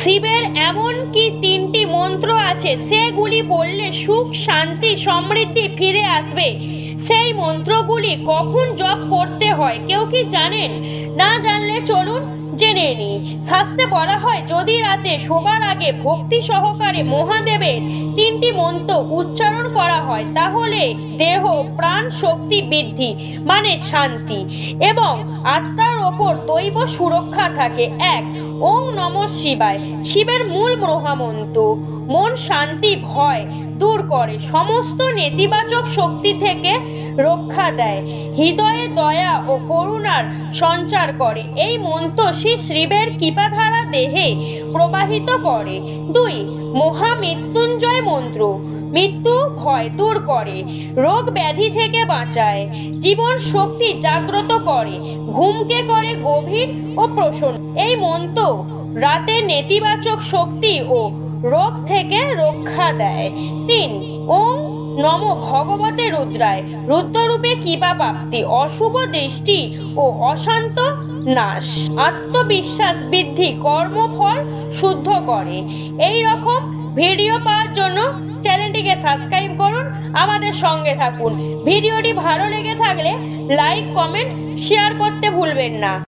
শিবের এমন কি 3টি মন্ত্র আছে সেগুলি বললে সুখ শান্তি সমৃদ্ধি ফিরে আসবে। সেই মন্ত্রগুলি কখন জপ করতে হয় কেউ কি জানেন? না জানলে চলুন জেনে নিই। শাস্ত্রে বলা হয় যদি রাতে শোবার আগে ভক্তি সহকারে মহাদেবের 3টি মন্ত্র উচ্চারণ করা হয় তাহলে দেহ প্রাণ শক্তি বৃদ্ধি মানে শান্তি এবং আত্মার ওপর দৈব সুরক্ষা থাকে। 1. ওং নমঃ শিবায় শিবের মূল মহামন্ত্র। মন শান্তি ভয় দূর করে, সমস্ত নেতিবাচক শক্তি থেকে রক্ষা দেয়, হৃদয়ে দয়া ও করুণার সঞ্চার করে। এই মন্ত্র শ্রী শিবের কৃপাধারা দেহে প্রবাহিত করে। 2. মহামৃত্যুঞ্জয় মন্ত্র। মৃত্যু ভয় দূর করে, রোগ ব্যাধি থেকে বাঁচায়, জীবন শক্তি জাগ্রত করে, ঘুমকে করে গভীর ও প্রসন্ন। এই মন্ত্র রাতে নেতিবাচক শক্তি ও রোগ থেকে রক্ষা দেয়। 3. ওং নমো ভগবতে রুদ্রায় রুদ্ররূপে কৃপা প্রাপ্তি, অশুভ দৃষ্টি ও অশান্ত নাশ, আত্মবিশ্বাস বৃদ্ধি, কর্মফল শুদ্ধ করে। এই রকম ভিডিও পাওয়ার জন্য চ্যানেলটিকে সাবস্ক্রাইব করুন, আমাদের সঙ্গে থাকুন। ভিডিওটি ভালো লেগে থাকলে লাইক কমেন্ট শেয়ার করতে ভুলবেন না।